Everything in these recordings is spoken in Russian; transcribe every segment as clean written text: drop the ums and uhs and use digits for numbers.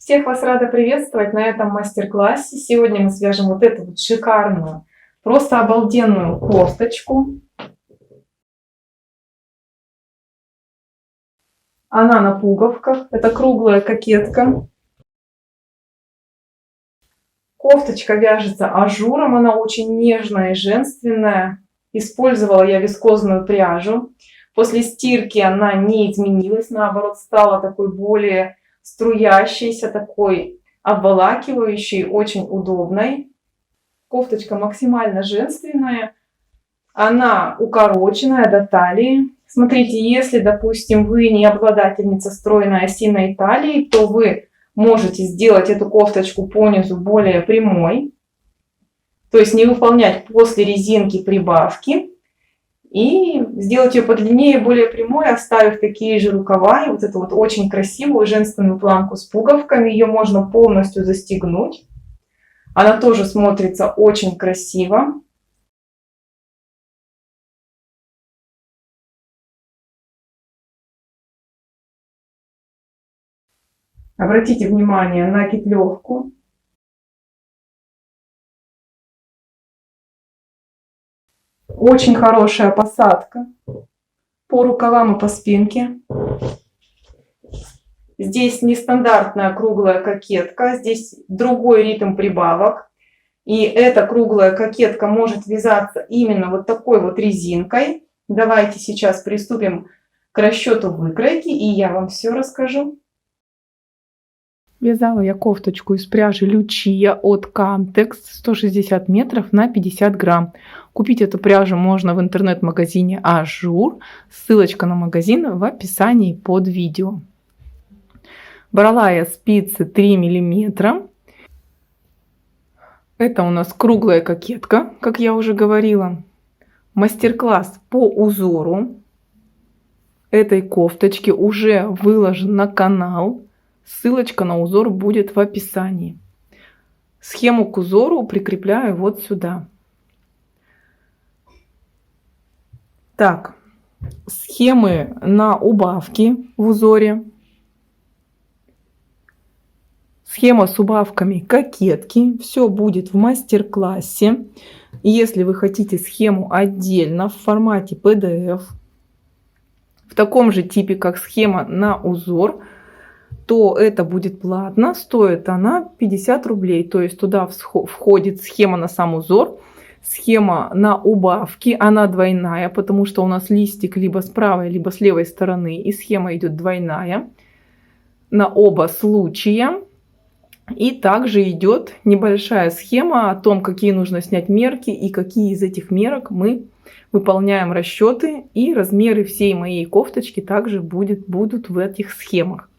Всех вас рада приветствовать на этом мастер-классе. Сегодня мы свяжем вот эту вот шикарную, просто обалденную кофточку. Она на пуговках. Это круглая кокетка. Кофточка вяжется ажуром. Она очень нежная и женственная. Использовала я вискозную пряжу. После стирки она не изменилась. Наоборот, стала такой более струящейся, такой обволакивающей, очень удобной. Кофточка максимально женственная. Она укороченная до талии. Смотрите, если, допустим, вы не обладательница стройной осиной талии, то вы можете сделать эту кофточку по низу более прямой. То есть не выполнять после резинки прибавки. И сделать ее подлиннее, более прямой, оставив такие же рукава. И вот эту вот очень красивую женственную планку с пуговками. Ее можно полностью застегнуть. Она тоже смотрится очень красиво. Обратите внимание на петлевку. Очень хорошая посадка по рукавам и по спинке. Здесь нестандартная круглая кокетка, здесь другой ритм прибавок. И эта круглая кокетка может вязаться именно вот такой вот резинкой. Давайте сейчас приступим к расчету выкройки, и я вам все расскажу. Вязала я кофточку из пряжи Лючия от Camtex 160 метров на 50 грамм. Купить эту пряжу можно в интернет-магазине Ажур. Ссылочка на магазин в описании под видео. Брала я спицы 3 миллиметра. Это у нас круглая кокетка, как я уже говорила. Мастер-класс по узору этой кофточки уже выложен на канал. Ссылочка на узор будет в описании. Схему к узору прикрепляю вот сюда. Так, схемы на убавки в узоре. Схема с убавками кокетки. Все будет в мастер-классе. Если вы хотите схему отдельно в формате PDF, в таком же типе, как схема на узор, то это будет платно. Стоит она 50 рублей. То есть туда входит схема на сам узор, схема на убавки. Она двойная, потому что у нас листик либо с правой, либо с левой стороны. И схема идет двойная на оба случая. И также идет небольшая схема о том, какие нужно снять мерки и какие из этих мерок мы выполняем расчеты. И размеры всей моей кофточки также будут в этих схемах.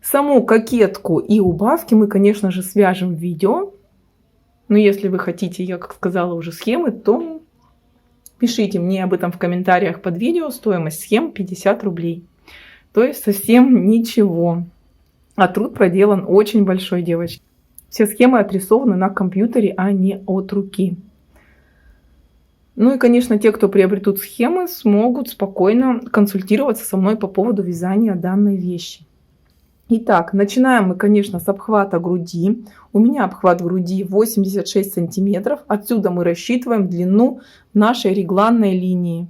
Саму кокетку и убавки мы, конечно же, свяжем в видео. Но если вы хотите, я как сказала, уже схемы, то пишите мне об этом в комментариях под видео. Стоимость схем 50 рублей. То есть совсем ничего. А труд проделан очень большой, девочки. Все схемы отрисованы на компьютере, а не от руки. Ну и, конечно, те, кто приобретут схемы, смогут спокойно консультироваться со мной по поводу вязания данной вещи. Итак, начинаем мы, конечно, с обхвата груди. У меня обхват груди 86 сантиметров. Отсюда мы рассчитываем длину нашей регланной линии.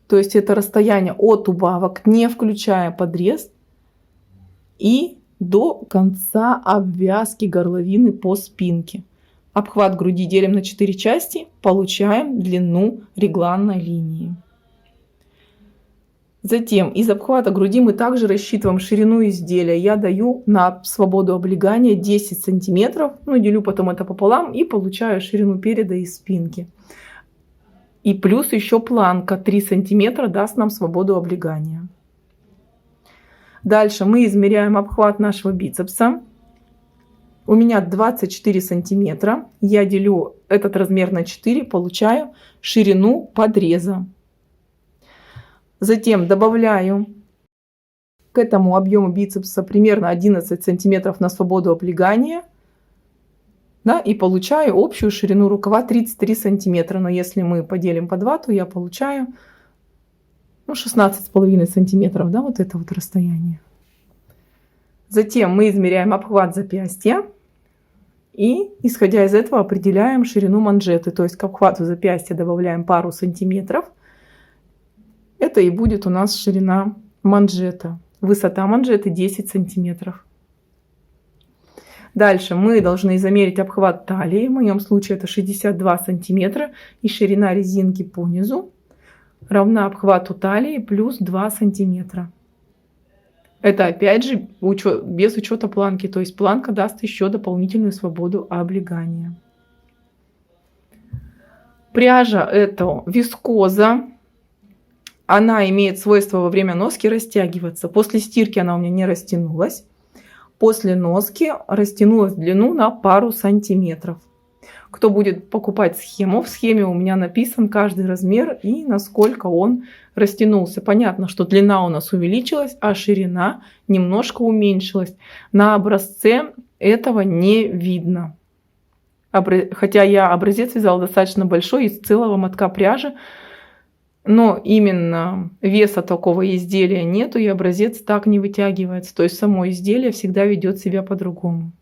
То есть это расстояние от убавок, не включая подрез, и до конца обвязки горловины по спинке. Обхват груди делим на 4 части, получаем длину регланной линии. Затем из обхвата груди мы также рассчитываем ширину изделия. Я даю на свободу облегания 10 сантиметров, ну делю потом это пополам и получаю ширину переда и спинки. И плюс еще планка 3 сантиметра даст нам свободу облегания. Дальше мы измеряем обхват нашего бицепса. У меня 24 сантиметра. Я делю этот размер на 4, получаю ширину подреза. Затем добавляю к этому объему бицепса примерно 11 сантиметров на свободу облегания. Да, и получаю общую ширину рукава 33 сантиметра. Но если мы поделим по 2, то я получаю 16,5 сантиметров. Да, вот это вот расстояние. Затем мы измеряем обхват запястья и, исходя из этого, определяем ширину манжеты. То есть к обхвату запястья добавляем пару сантиметров. Это и будет у нас ширина манжета. Высота манжеты 10 сантиметров. Дальше мы должны замерить обхват талии. В моем случае это 62 сантиметра. И ширина резинки по низу равна обхвату талии плюс 2 сантиметра. Это опять же без учета планки. То есть планка даст еще дополнительную свободу облегания. Пряжа это вискоза. Она имеет свойство во время носки растягиваться. После стирки она у меня не растянулась. После носки растянулась в длину на пару сантиметров. Кто будет покупать схему, в схеме у меня написан каждый размер и насколько он растянулся. Понятно, что длина у нас увеличилась, а ширина немножко уменьшилась. На образце этого не видно. Хотя я образец вязала достаточно большой, из целого мотка пряжи. Но именно веса такого изделия нету, и образец так не вытягивается. То есть само изделие всегда ведет себя по-другому.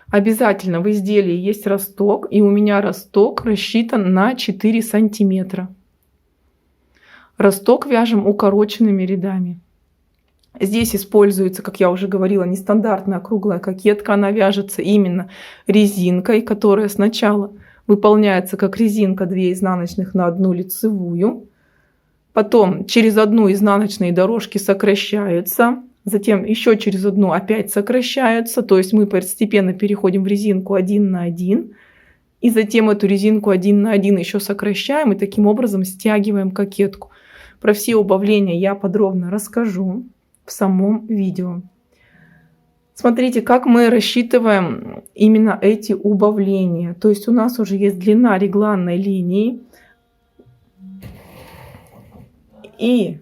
Обязательно в изделии есть росток, и у меня росток рассчитан на 4 сантиметра. Росток вяжем укороченными рядами. Здесь используется, как я уже говорила, нестандартная круглая кокетка. Она вяжется именно резинкой, которая сначала выполняется как резинка 2 изнаночных на 1 лицевую. Потом через 1 изнаночные дорожки сокращаются. Затем еще через 1 опять сокращаются. То есть мы постепенно переходим в резинку 1 на 1. И затем эту резинку 1 на 1 еще сокращаем. И таким образом стягиваем кокетку. Про все убавления я подробно расскажу в самом видео. Смотрите, как мы рассчитываем именно эти убавления. То есть у нас уже есть длина регланной линии. И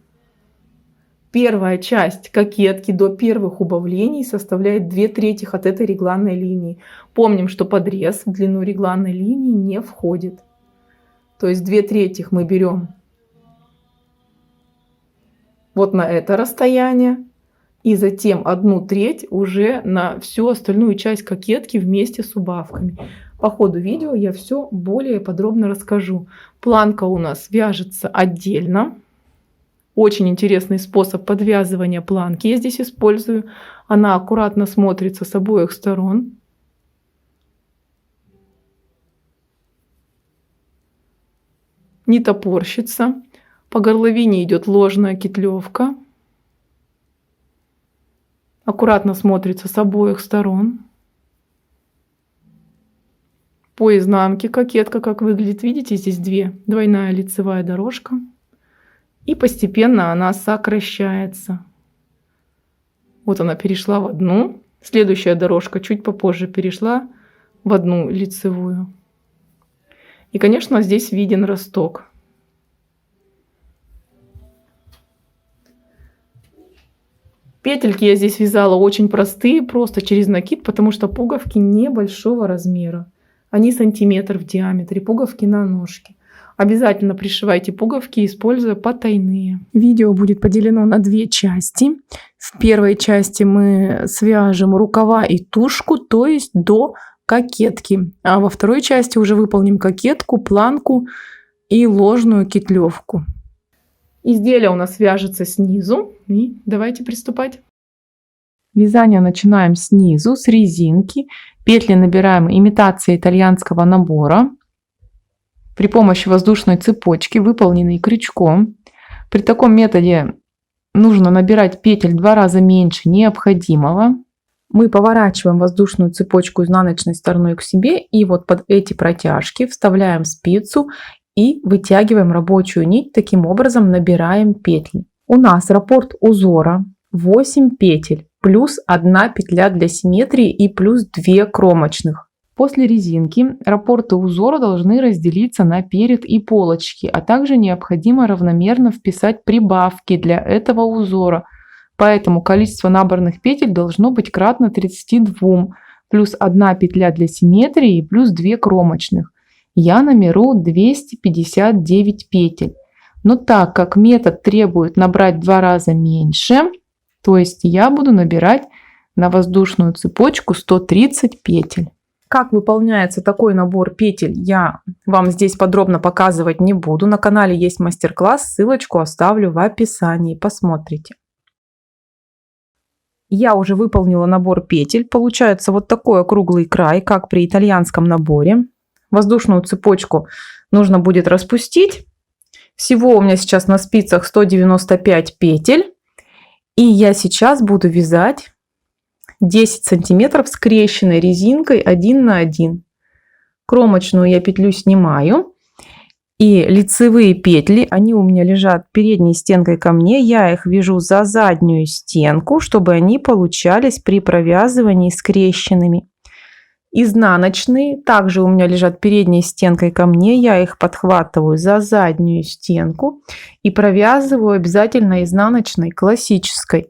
первая часть кокетки до первых убавлений составляет 2/3 от этой регланной линии. Помним, что подрез в длину регланной линии не входит. То есть 2/3 мы берем вот на это расстояние. И затем 1/3 уже на всю остальную часть кокетки вместе с убавками. По ходу видео я все более подробно расскажу. Планка у нас вяжется отдельно. Очень интересный способ подвязывания планки я здесь использую. Она аккуратно смотрится с обоих сторон. Не топорщится. По горловине идет ложная кетлевка. Аккуратно смотрится с обоих сторон. По изнанке кокетка как выглядит. Видите, здесь двойная лицевая дорожка. И постепенно она сокращается. Вот она перешла в 1. Следующая дорожка чуть попозже перешла в 1 лицевую. И, конечно, здесь виден росток. Петельки я здесь вязала очень простые, просто через накид, потому что пуговки небольшого размера. Они сантиметр в диаметре, пуговки на ножке. Обязательно пришивайте пуговки, используя потайные. Видео будет поделено на 2 части. В первой части мы свяжем рукава и тушку, то есть до кокетки. А во второй части уже выполним кокетку, планку и ложную кетлевку. Изделие у нас вяжется снизу. И давайте приступать. Вязание начинаем снизу, с резинки. Петли набираем имитацией итальянского набора. При помощи воздушной цепочки, выполненной крючком. При таком методе нужно набирать петель 2 раза меньше необходимого. Мы поворачиваем воздушную цепочку изнаночной стороной к себе. И вот под эти протяжки вставляем спицу. И вытягиваем рабочую нить, таким образом набираем петли. У нас раппорт узора 8 петель, плюс 1 петля для симметрии и плюс 2 кромочных. После резинки раппорты узора должны разделиться на перед и полочки, а также необходимо равномерно вписать прибавки для этого узора. Поэтому количество набранных петель должно быть кратно 32, плюс 1 петля для симметрии и плюс 2 кромочных. Я наберу 259 петель. Но так как метод требует набрать в 2 раза меньше, то есть я буду набирать на воздушную цепочку 130 петель. Как выполняется такой набор петель, я вам здесь подробно показывать не буду. На канале есть мастер-класс, ссылочку оставлю в описании, посмотрите. Я уже выполнила набор петель. Получается вот такой округлый край, как при итальянском наборе. Воздушную цепочку нужно будет распустить. Всего у меня сейчас на спицах 195 петель. И я сейчас буду вязать 10 сантиметров скрещенной резинкой 1 на 1. Кромочную я петлю снимаю. И лицевые петли, они у меня лежат передней стенкой ко мне. Я их вяжу за заднюю стенку, чтобы они получались при провязывании скрещенными. Изнаночные также у меня лежат передней стенкой ко мне. Я их подхватываю за заднюю стенку и провязываю обязательно изнаночной классической.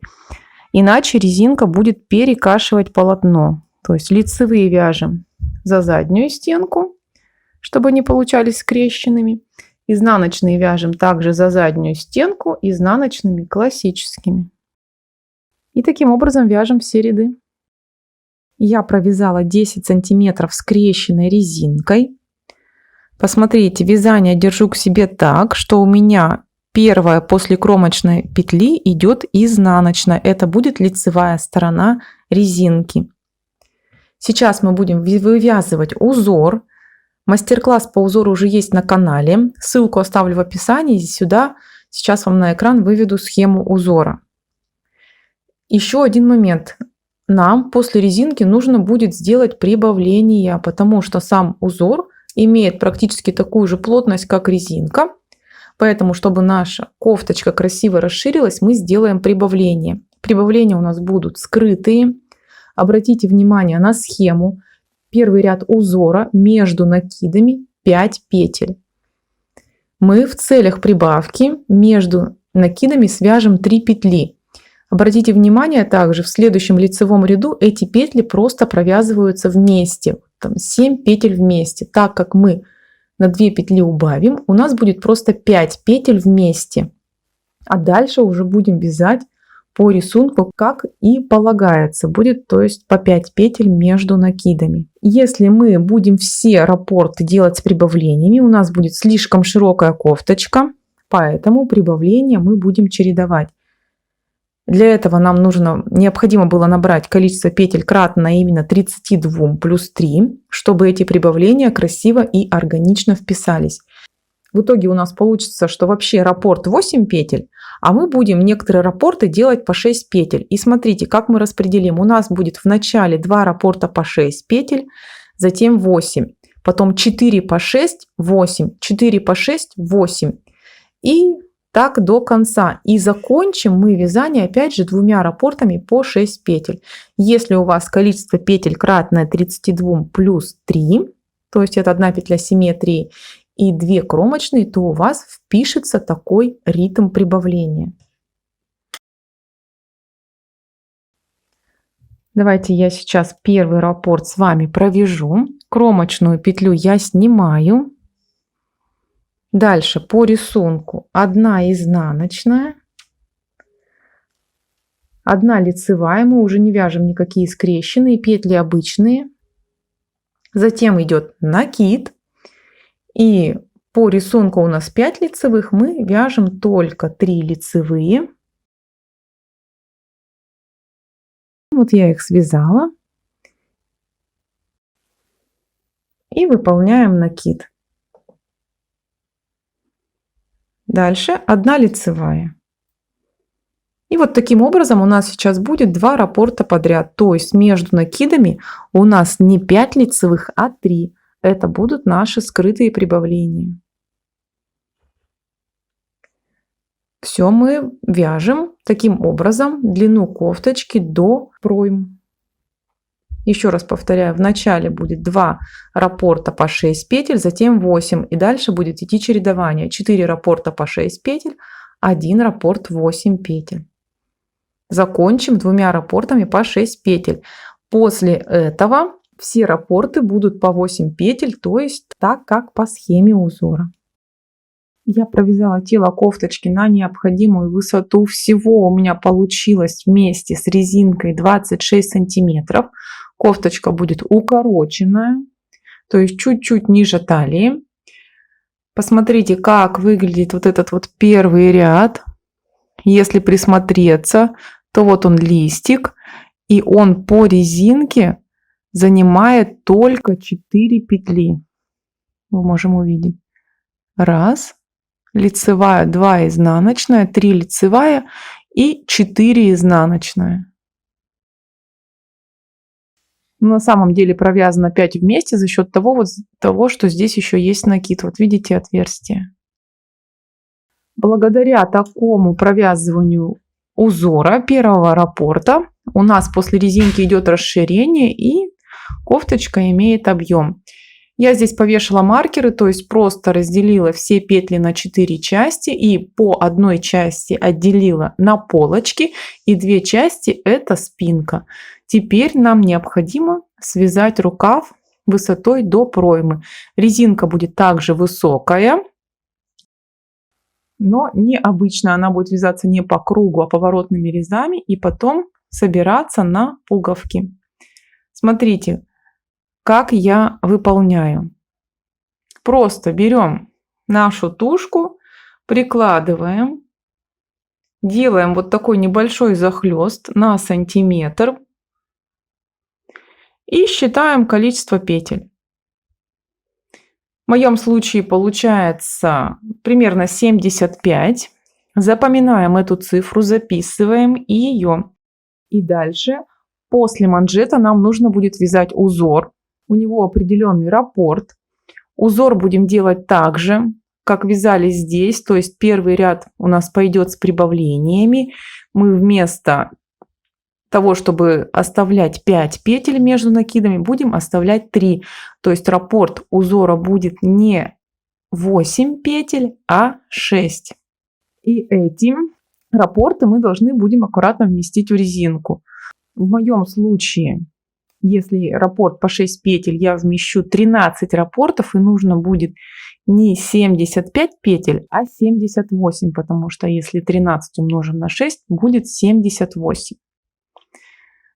Иначе резинка будет перекашивать полотно. То есть лицевые вяжем за заднюю стенку, чтобы они получались скрещенными. Изнаночные вяжем также за заднюю стенку изнаночными классическими. И таким образом вяжем все ряды. Я провязала 10 сантиметров скрещенной резинкой. Посмотрите, вязание держу к себе так, что у меня первая после кромочной петли идет изнаночная. Это будет лицевая сторона резинки. Сейчас мы будем вывязывать узор. Мастер-класс по узору уже есть на канале. Ссылку оставлю в описании. Сюда сейчас вам на экран выведу схему узора. Еще один момент. Нам после резинки нужно будет сделать прибавление, потому что сам узор имеет практически такую же плотность, как резинка. Поэтому, чтобы наша кофточка красиво расширилась, мы сделаем прибавление. Прибавления у нас будут скрытые. Обратите внимание на схему. Первый ряд узора между накидами 5 петель. Мы в целях прибавки между накидами свяжем 3 петли. Обратите внимание также, в следующем лицевом ряду эти петли просто провязываются вместе. Там 7 петель вместе. Так как мы на 2 петли убавим, у нас будет просто 5 петель вместе. А дальше уже будем вязать по рисунку, как и полагается. Будет, то есть, по 5 петель между накидами. Если мы будем все раппорты делать с прибавлениями, у нас будет слишком широкая кофточка, поэтому прибавления мы будем чередовать. Для этого нам необходимо было набрать количество петель кратное именно 32 плюс 3, чтобы эти прибавления красиво и органично вписались. В итоге у нас получится, что вообще раппорт 8 петель, а мы будем некоторые раппорты делать по 6 петель. И смотрите, как мы распределим. У нас будет в начале 2 раппорта по 6 петель, затем 8, потом 4 по 6, 8, 4 по 6, 8. И так до конца. И закончим мы вязание опять же 2 раппортами по 6 петель. Если у вас количество петель кратное 32 плюс 3, то есть это 1 петля симметрии и 2 кромочные, то у вас впишется такой ритм прибавления. Давайте я сейчас первый раппорт с вами провяжу. Кромочную петлю я снимаю. Дальше по рисунку 1 изнаночная, 1 лицевая, мы уже не вяжем никакие скрещенные, петли обычные. Затем идет накид, и по рисунку у нас 5 лицевых, мы вяжем только 3 лицевые. Вот я их связала. И выполняем накид. Дальше 1 лицевая. И вот таким образом у нас сейчас будет 2 раппорта подряд. То есть между накидами у нас не 5 лицевых, а 3. Это будут наши скрытые прибавления. Все мы вяжем таким образом длину кофточки до пройм. Еще раз повторяю, в начале будет 2 раппорта по 6 петель, затем 8. И дальше будет идти чередование. 4 раппорта по 6 петель, 1 раппорт 8 петель. Закончим 2 раппортами по 6 петель. После этого все раппорты будут по 8 петель, то есть так, как по схеме узора. Я провязала тело кофточки на необходимую высоту. Всего у меня получилось вместе с резинкой 26 сантиметров. Кофточка будет укороченная, то есть чуть-чуть ниже талии. Посмотрите, как выглядит вот этот вот первый ряд. Если присмотреться, то вот он листик, и он по резинке занимает только 4 петли. Мы можем увидеть. Раз, лицевая, 2 изнаночная, 3 лицевая и 4 изнаночная. На самом деле провязано 5 вместе за счет того, что здесь еще есть накид. Вот видите отверстие. Благодаря такому провязыванию узора первого раппорта у нас после резинки идет расширение и кофточка имеет объем. Я здесь повешала маркеры, то есть просто разделила все петли на 4 части и по одной части отделила на полочки, и 2 части это спинка. Теперь нам необходимо связать рукав высотой до проймы. Резинка будет также высокая, но необычно, она будет вязаться не по кругу, а поворотными резами и потом собираться на пуговки. Смотрите, как я выполняю. Просто берем нашу тушку, прикладываем, делаем вот такой небольшой захлест на сантиметр и считаем количество петель. В моем случае получается примерно 75. Запоминаем эту цифру, записываем ее. И дальше после манжета нам нужно будет вязать узор. У него определенный раппорт. Узор будем делать так же, как вязали здесь. То есть первый ряд у нас пойдет с прибавлениями. Мы вместо того, чтобы оставлять 5 петель между накидами, будем оставлять 3. То есть раппорт узора будет не 8 петель, а 6. И эти раппорты мы должны будем аккуратно вместить в резинку. В моем случае, если раппорт по 6 петель, я вмещу 13 раппортов, и нужно будет не 75 петель, а 78, потому что если 13 умножим на 6, будет 78.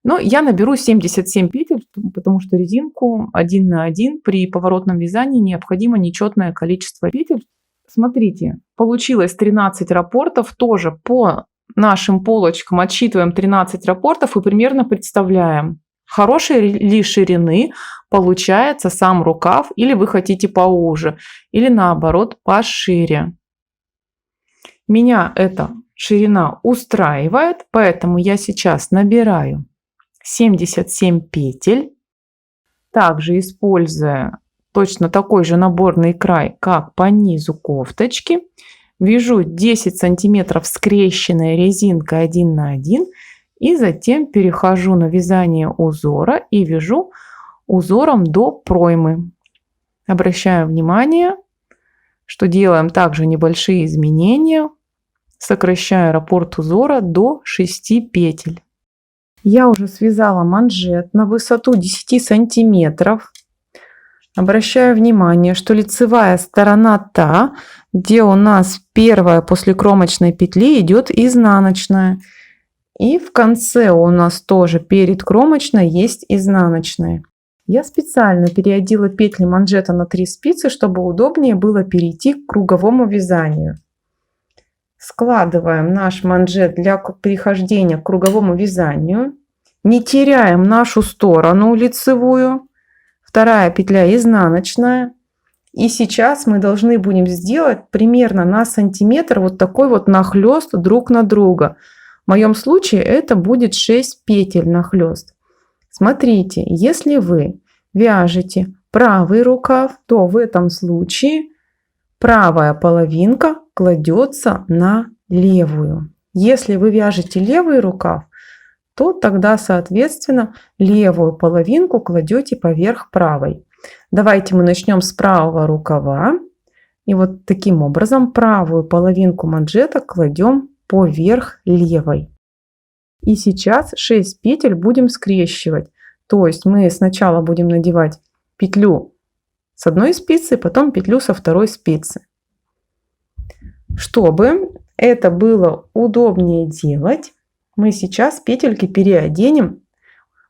Но я наберу 77 петель, потому что резинку 1 на 1 при поворотном вязании необходимо нечетное количество петель. Смотрите, получилось 13 раппортов. Тоже по нашим полочкам отсчитываем 13 раппортов и примерно представляем, хорошей ли ширины получается сам рукав, или вы хотите поуже, или наоборот пошире. Меня эта ширина устраивает, поэтому я сейчас набираю 77 петель, также используя точно такой же наборный край, как по низу кофточки. Вяжу 10 сантиметров скрещенной резинкой 1 на 1 и затем перехожу на вязание узора и вяжу узором до проймы. Обращаю внимание, что делаем также небольшие изменения, сокращая раппорт узора до 6 петель. Я уже связала манжет на высоту 10 сантиметров. Обращаю внимание, что лицевая сторона та, где у нас первая после кромочной петли идет изнаночная. И в конце у нас тоже перед кромочной есть изнаночная. Я специально переодела петли манжета на 3 спицы, чтобы удобнее было перейти к круговому вязанию. Складываем наш манжет для перехождения к круговому вязанию. Не теряем нашу сторону лицевую. Вторая петля изнаночная. И сейчас мы должны будем сделать примерно на сантиметр вот такой вот нахлест друг на друга. В моем случае это будет 6 петель нахлест. Смотрите, если вы вяжете правый рукав, то в этом случае правая половинка кладется на левую. Если вы вяжете левый рукав, то тогда, соответственно, левую половинку кладете поверх правой. Давайте мы начнем с правого рукава. И вот таким образом правую половинку манжета кладем поверх левой. И сейчас 6 петель будем скрещивать. То есть мы сначала будем надевать петлю с одной спицы, потом петлю со второй спицы. Чтобы это было удобнее делать, мы сейчас петельки переоденем.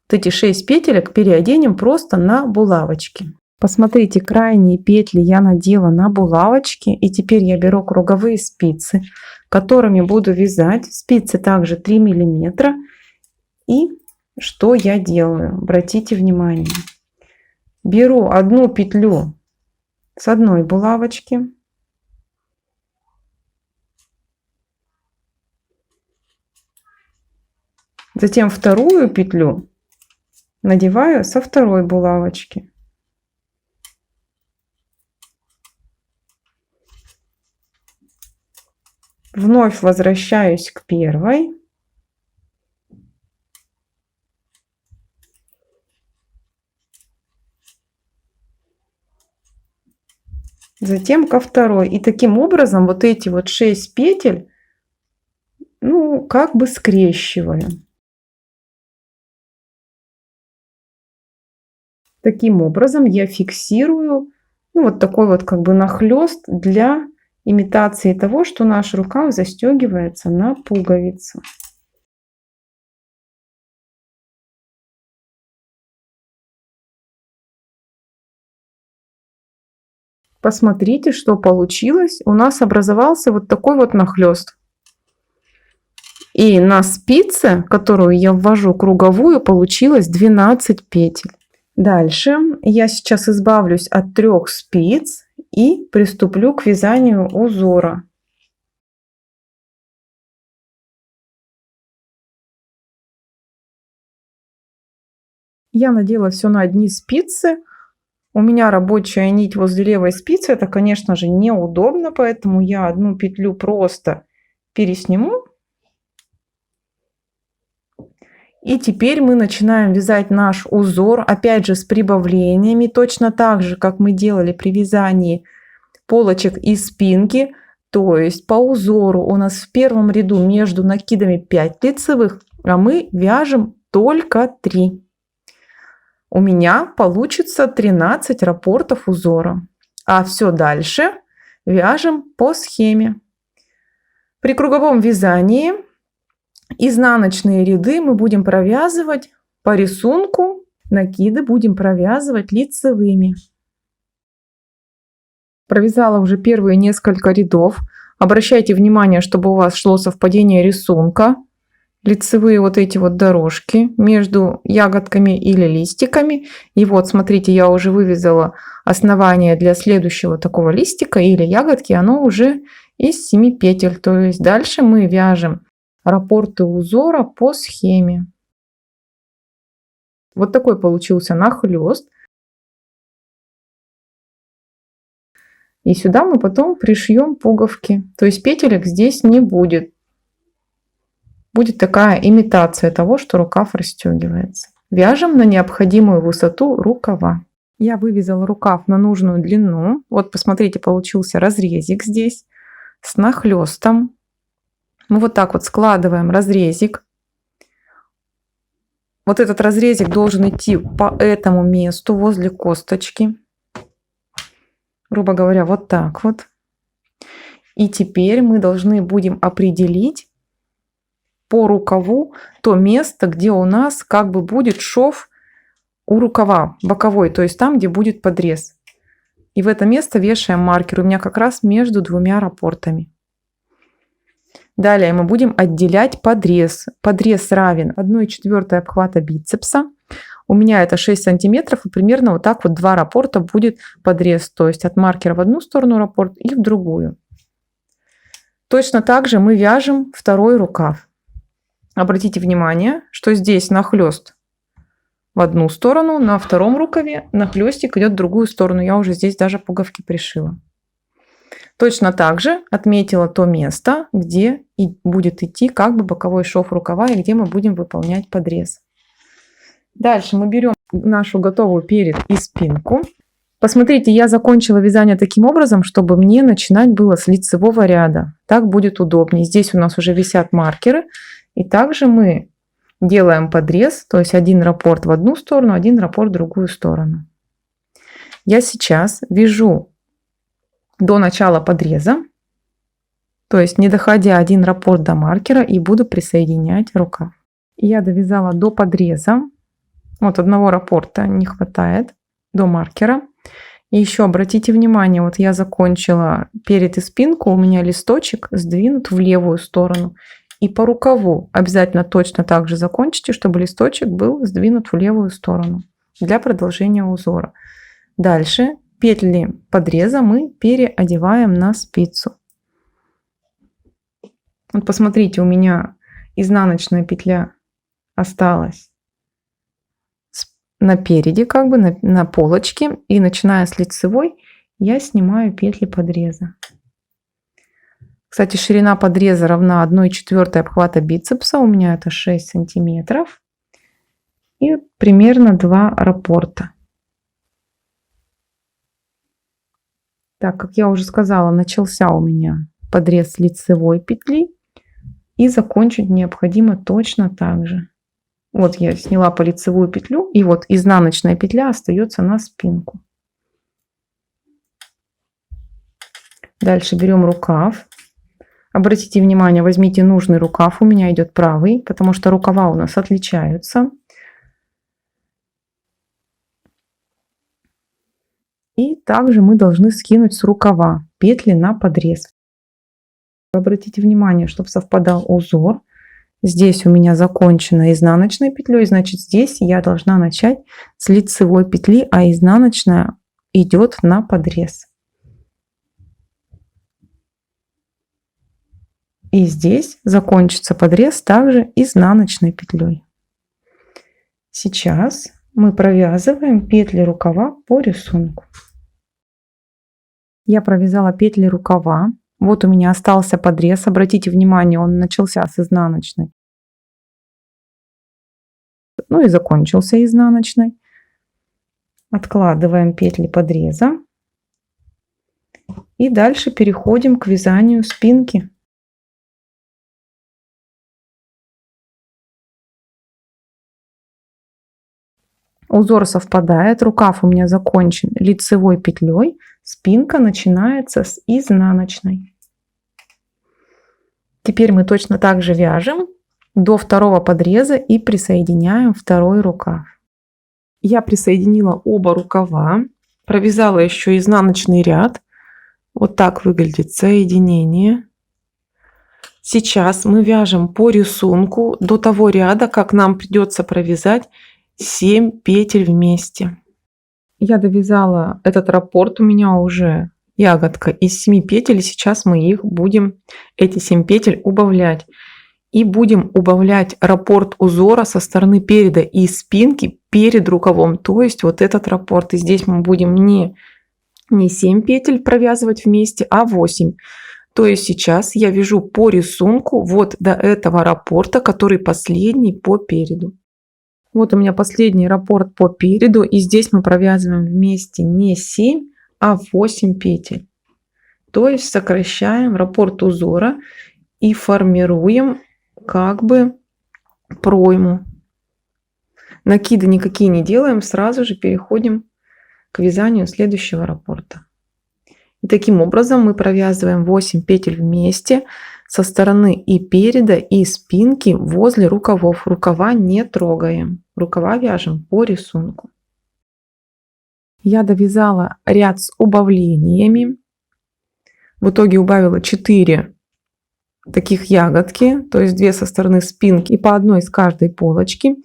Вот эти 6 петелек переоденем просто на булавочки. Посмотрите, крайние петли я надела на булавочки. И теперь я беру круговые спицы, которыми буду вязать. Спицы также 3 миллиметра. И что я делаю? Обратите внимание. Беру одну петлю с одной булавочки. Затем вторую петлю надеваю со второй булавочки. Вновь возвращаюсь к первой. Затем ко второй. И таким образом вот эти вот 6 петель, ну, как бы скрещиваем. Таким образом я фиксирую, ну, вот такой вот как бы нахлёст для имитации того, что наш рукав застегивается на пуговицу. Посмотрите, что получилось. У нас образовался вот такой вот нахлёст. И на спице, которую я ввожу круговую, получилось 12 петель. Дальше я сейчас избавлюсь от 3 спиц и приступлю к вязанию узора. Я надела все на одни спицы. У меня рабочая нить возле левой спицы. Это, конечно же, неудобно, поэтому я одну петлю просто пересниму. И теперь мы начинаем вязать наш узор, опять же с прибавлениями, точно так же, как мы делали при вязании полочек и спинки. То есть по узору у нас в первом ряду между накидами 5 лицевых, а мы вяжем только 3. У меня получится 13 раппортов узора. А все дальше вяжем по схеме. При круговом вязании изнаночные ряды мы будем провязывать по рисунку, накиды будем провязывать лицевыми. Провязала уже первые несколько рядов. Обращайте внимание, чтобы у вас шло совпадение рисунка. Лицевые вот эти вот дорожки между ягодками или листиками. И вот смотрите, я уже вывязала основание для следующего такого листика или ягодки. Оно уже из 7 петель. То есть дальше мы вяжем раппорты узора по схеме. Вот такой получился нахлёст. И сюда мы потом пришьем пуговки. То есть петелек здесь не будет. Будет такая имитация того, что рукав расстегивается. Вяжем на необходимую высоту рукава. Я вывязала рукав на нужную длину. Вот посмотрите, получился разрезик здесь с нахлёстом. Мы вот так вот складываем разрезик. Вот этот разрезик должен идти по этому месту возле косточки. Грубо говоря, вот так вот. И теперь мы должны будем определить по рукаву то место, где у нас как бы будет шов у рукава боковой, то есть там, где будет подрез. И в это место вешаем маркер. У меня как раз между двумя раппортами. Далее мы будем отделять подрез. Подрез равен 1/4 обхвата бицепса. У меня это 6 сантиметров, и примерно вот так вот 2 раппорта будет подрез. То есть от маркера в одну сторону раппорт и в другую. Точно так же мы вяжем второй рукав. Обратите внимание, что здесь нахлёст в одну сторону, на втором рукаве нахлёстик идет в другую сторону. Я уже здесь даже пуговки пришила. Точно так же отметила то место, где и будет идти как бы боковой шов рукава и где мы будем выполнять подрез. Дальше мы берем нашу готовую перед и спинку. Посмотрите, я закончила вязание таким образом, чтобы мне начинать было с лицевого ряда. Так будет удобнее. Здесь у нас уже висят маркеры. И также мы делаем подрез, то есть один раппорт в одну сторону, один раппорт в другую сторону. Я сейчас вяжу до начала подреза То есть не доходя один раппорт до маркера, и буду присоединять рукав. Я довязала до подреза. Вот одного раппорта не хватает до маркера. И еще обратите внимание, вот я закончила перед и спинку, у меня листочек сдвинут в левую сторону. И по рукаву обязательно точно так же закончите, чтобы листочек был сдвинут в левую сторону для продолжения узора. Дальше петли подреза мы переодеваем на спицу. Вот посмотрите, у меня изнаночная петля осталась напереди, как бы на полочке. И начиная с лицевой я снимаю петли подреза. Кстати, ширина подреза равна 1,4 обхвата бицепса. У меня это 6 сантиметров. И примерно 2 раппорта. Так, как я уже сказала, начался у меня подрез лицевой петли. И закончить необходимо точно так же. Вот я сняла по лицевую петлю. И вот изнаночная петля остается на спинку. Дальше берем рукав. Обратите внимание, возьмите нужный рукав. У меня идет правый, потому что рукава у нас отличаются. И также мы должны скинуть с рукава петли на подрез. Обратите внимание, чтобы совпадал узор. Здесь у меня закончена изнаночной петлей, значит здесь я должна начать с лицевой петли, а изнаночная идет на подрез. И здесь закончится подрез также изнаночной петлей. Сейчас мы провязываем петли рукава по рисунку. Я провязала петли рукава. Вот у меня остался подрез. Обратите внимание, он начался с изнаночной. Ну и закончился изнаночной. Откладываем петли подреза. И дальше переходим к вязанию спинки. Узор совпадает, рукав у меня закончен лицевой петлей, спинка начинается с изнаночной. Теперь мы точно так же вяжем до второго подреза и присоединяем второй рукав. Я присоединила оба рукава, провязала еще изнаночный ряд. Вот так выглядит соединение. Сейчас мы вяжем по рисунку до того ряда, как нам придется провязать 7 петель вместе. Я довязала этот раппорт, у меня уже ягодка из 7 петель. Сейчас мы их будем, эти 7 петель, убавлять. И будем убавлять раппорт узора со стороны переда и спинки перед рукавом. То есть вот этот раппорт. И здесь мы будем не 7 петель провязывать вместе, а 8. То есть сейчас я вяжу по рисунку вот до этого раппорта, который последний по переду. Вот у меня последний раппорт по переду, и здесь мы провязываем вместе не 7, а 8 петель. То есть сокращаем раппорт узора и формируем как бы пройму. Накиды никакие не делаем, сразу же переходим к вязанию следующего раппорта. И таким образом мы провязываем 8 петель вместе со стороны и переда, и спинки возле рукавов. Рукава не трогаем. Рукава вяжем по рисунку. Я довязала ряд с убавлениями. В итоге убавила 4 таких ягодки, то есть 2 со стороны спинки и по одной с каждой полочки.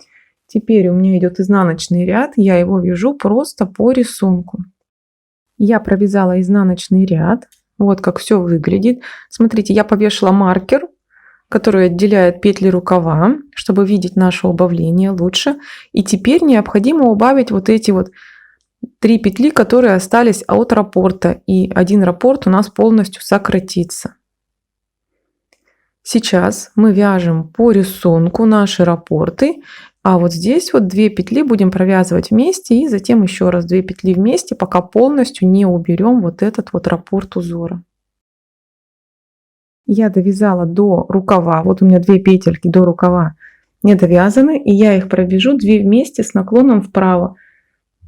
Теперь у меня идет изнаночный ряд, я его вяжу просто по рисунку. Я провязала изнаночный ряд. Вот как все выглядит. Смотрите, я повешала маркер, который отделяет петли рукава, чтобы видеть наше убавление лучше. И теперь необходимо убавить вот эти вот 3 петли, которые остались от раппорта. И один раппорт у нас полностью сократится. Сейчас мы вяжем по рисунку наши раппорты. А вот здесь вот 2 петли будем провязывать вместе. И затем еще раз 2 петли вместе, пока полностью не уберем вот этот вот раппорт узора. Я довязала до рукава. Вот у меня 2 петельки до рукава не довязаны. И я их провяжу 2 вместе с наклоном вправо.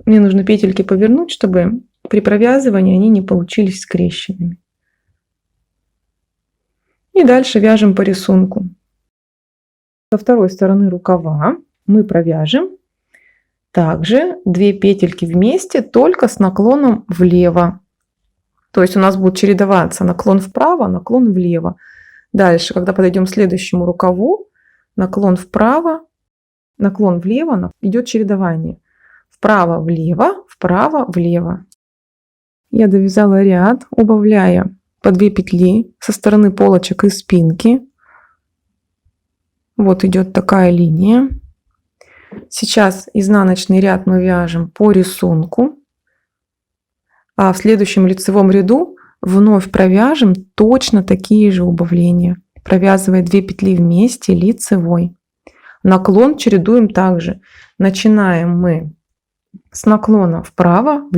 Мне нужно петельки повернуть, чтобы при провязывании они не получились скрещенными. И дальше вяжем по рисунку. Со второй стороны рукава мы провяжем также 2 петельки вместе, только с наклоном влево. То есть у нас будет чередоваться наклон вправо, наклон влево. Дальше, когда подойдем к следующему рукаву, наклон вправо, наклон влево, идет чередование. Вправо, влево, вправо, влево. Я довязала ряд, убавляя по 2 петли со стороны полочек и спинки. Вот идет такая линия. Сейчас изнаночный ряд мы вяжем по рисунку. А в следующем лицевом ряду вновь провяжем точно такие же убавления, провязывая 2 петли вместе лицевой. Наклон чередуем также. Начинаем мы с наклона вправо,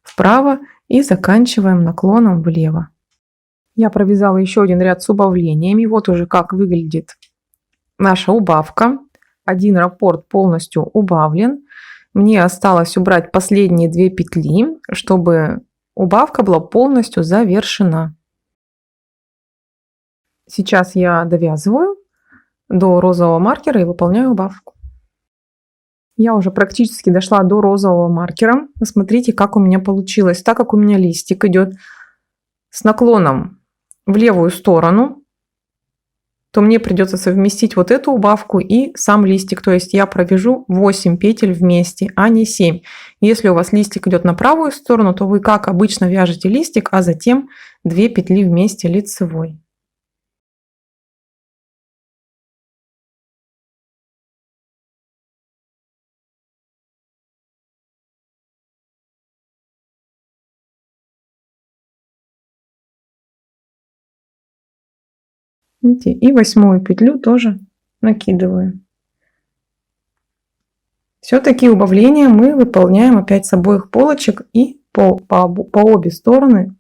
вправо и заканчиваем наклоном влево. Я провязала еще один ряд с убавлениями. Вот уже как выглядит наша убавка. Один раппорт полностью убавлен. Мне осталось убрать последние 2 петли, чтобы убавка была полностью завершена. Сейчас я довязываю до розового маркера и выполняю убавку. Я уже практически дошла до розового маркера. Смотрите, как у меня получилось. Так как у меня листик идет с наклоном в левую сторону, то мне придется совместить вот эту убавку и сам листик. То есть я провяжу 8 петель вместе, а не 7. Если у вас листик идет на правую сторону, то вы, как обычно, вяжете листик, а затем 2 петли вместе лицевой. Видите? И 8-ю петлю тоже накидываю. Все такие убавления мы выполняем опять с обоих полочек и по обе стороны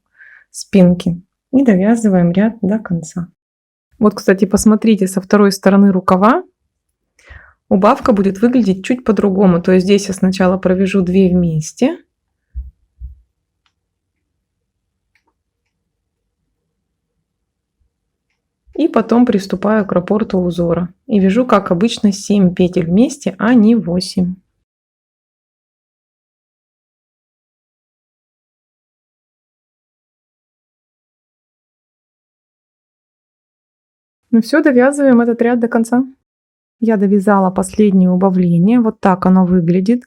спинки. И довязываем ряд до конца. Вот, кстати, посмотрите, со второй стороны рукава убавка будет выглядеть чуть по-другому. То есть здесь я сначала провяжу 2 вместе. И потом приступаю к раппорту узора. И вяжу, как обычно, 7 петель вместе, а не 8. Ну все, довязываем этот ряд до конца. Я довязала последнее убавление. Вот так оно выглядит.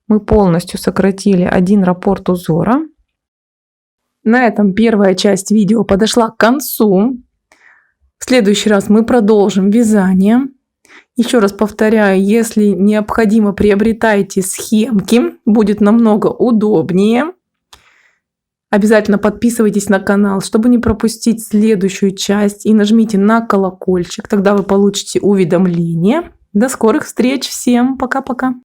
Мы полностью сократили один раппорт узора. На этом первая часть видео подошла к концу. В следующий раз мы продолжим вязание. Еще раз повторяю, если необходимо, приобретайте схемки, будет намного удобнее. Обязательно подписывайтесь на канал, чтобы не пропустить следующую часть, и нажмите на колокольчик, тогда вы получите уведомления. До скорых встреч, всем пока-пока!